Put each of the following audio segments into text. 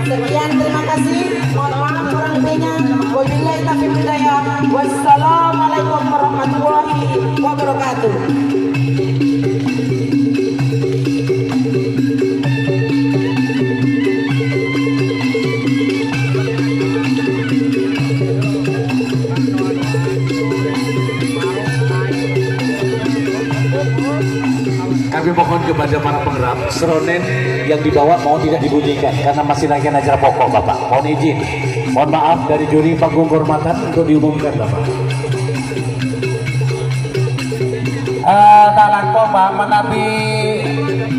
Sekian, terima kasih. Mohon maaf kurang lebihnya. Wabillahi taufiq wal hidayah. Wassalamualaikum warahmatullahi wabarakatuh. Kami mohon kepada para penggerak seronen yang dibawa mohon tidak dibunyikan karena masih rangkaian acara pokok Bapak. Mohon izin, mohon maaf dari juri panggung kehormatan untuk diumumkan Bapak. Talangkong Pak menapi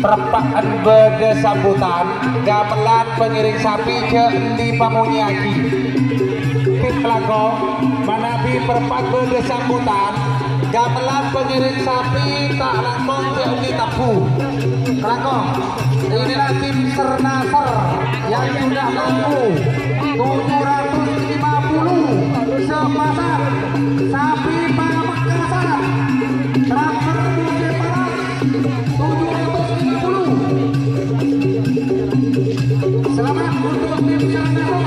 perempatan berde sambutan gamelan pengiring sapi ke Endi Pamunyaki. Tim Kelangkong menapi perempat berde sambutan gamelan pengiring sapi tak langkong ke Endi Tapu. Kelangkong, inilah tim Sernaser yang sudah mampu 750 sepasang sapi Pamekasan. Transfer Bukit Barat 750. Selamat untuk tim Sernaser.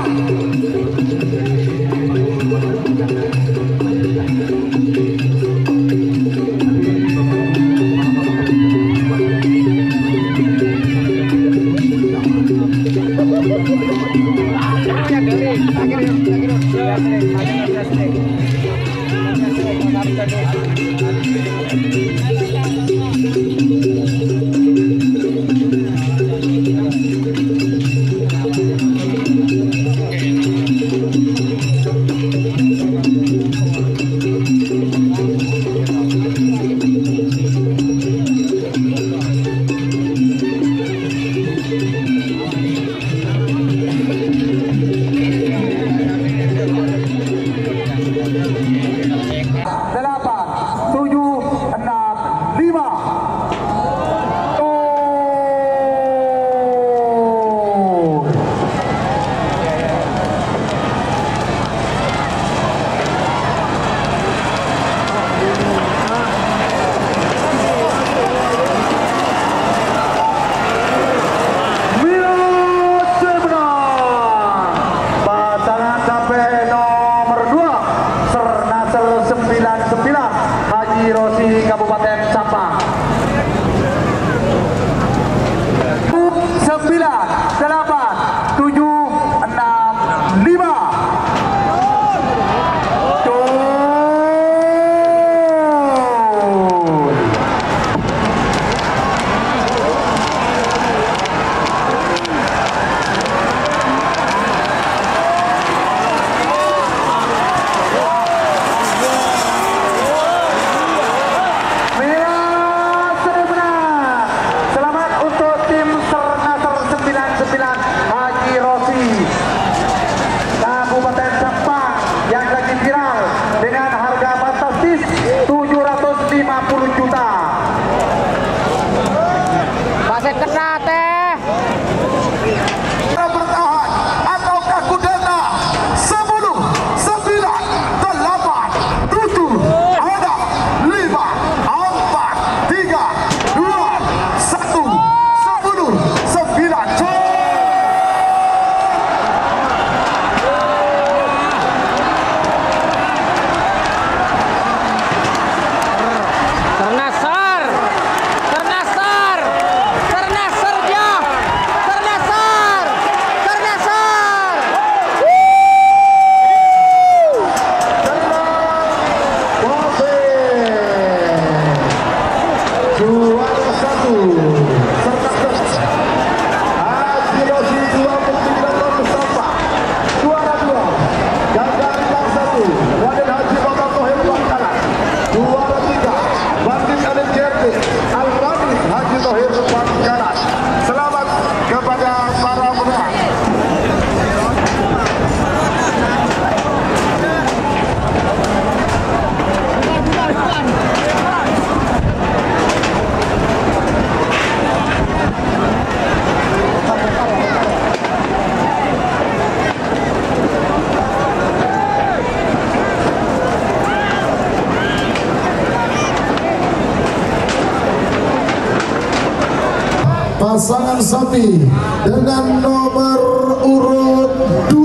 pasangan sapi dengan nomor urut 2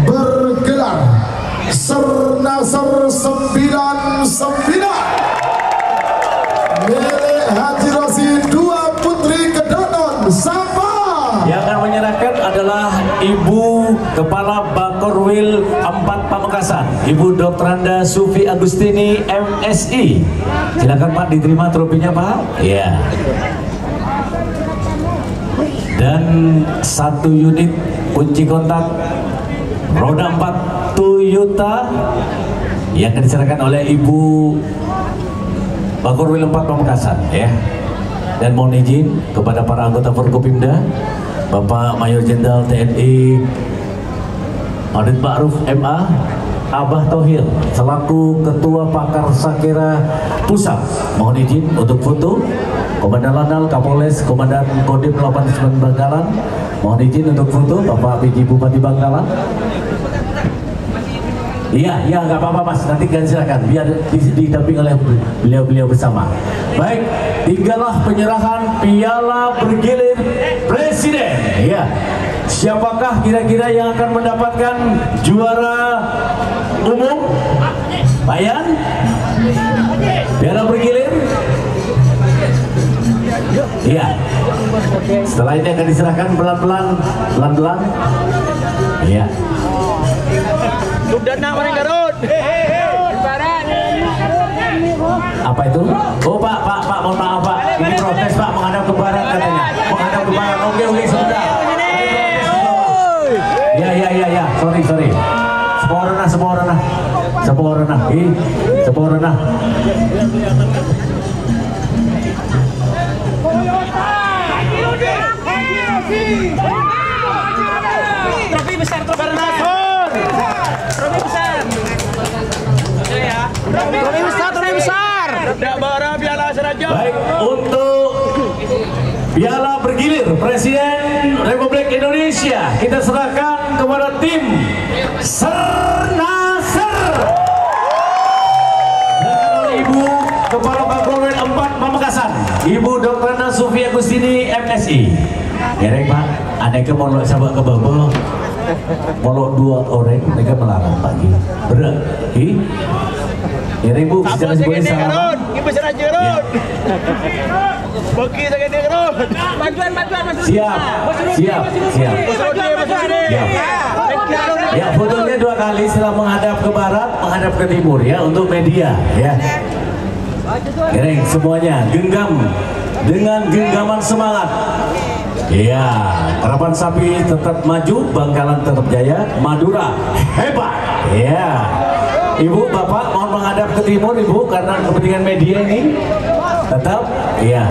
bergelar Sernasar 99 milik Haji Rosi 2 Putri Kedaton. Siapa yang akan menyerahkan adalah Ibu Kepala Bakorwil 4 Pamekasan, Ibu Dr. Anda Sufi Agustini MSI. Silakan Pak, diterima trofinya Pak. Iya. Dan 1 unit kunci kontak roda 4 Toyota yang akan diserahkan oleh Ibu Bakorwil 4 Pamekasan ya. Dan mohon izin kepada para anggota Forkopimda, Bapak Mayor Jenderal TNI Adit Ma'ruf MA Abah Thohir selaku Ketua Pakar Sakera Pusat, mohon izin untuk foto. Komandan Lanal Kapolres Komandan Kodim 89 Bangkalan, mohon izin untuk foto. Bapak PJ Bupati Bangkalan. Iya, nggak apa-apa Mas, nanti kan silakan biar didamping oleh beliau-beliau bersama. Baik, tinggallah penyerahan piala bergilir Presiden. Iya, siapakah kira-kira yang akan mendapatkan juara umum? Bayan, piala bergilir. Iya, setelah ini akan diserahkan pelan-pelan. Iya. Apa itu? Oh Pak, mohon maaf Pak, ini protes Pak, menghadap ke barat katanya. Menghadap ke barat, oke sebentar. Ya, sorry. Semua ranah. Trofi besar. Trofi besar. Baik, untuk piala bergilir Presiden Republik Indonesia kita serahkan kepada tim Sernasar dengan oleh Ibu Kepala Bakorwil 4 Pamekasan, Ibu Dr. Anda Sufi Agustini MSI. Ya Pak, ada ke molok sahabat ke bawah, molok 2 orang, mereka melarang pagi. Berat, ya Ibu, secara sebagai sahabat. Ibu serah jerut. Bagi saya jerut. Bantuan. Siap. Ya, fotonya 2 kali setelah menghadap ke barat, menghadap ke timur ya untuk media ya. Kering semuanya genggam dengan genggaman semangat. Iya, Karapan Sapi tetap maju, Bangkalan tetap jaya, Madura hebat. Iya. Ibu, Bapak mohon menghadap ke timur Ibu karena kepentingan media ini. Tetap, iya.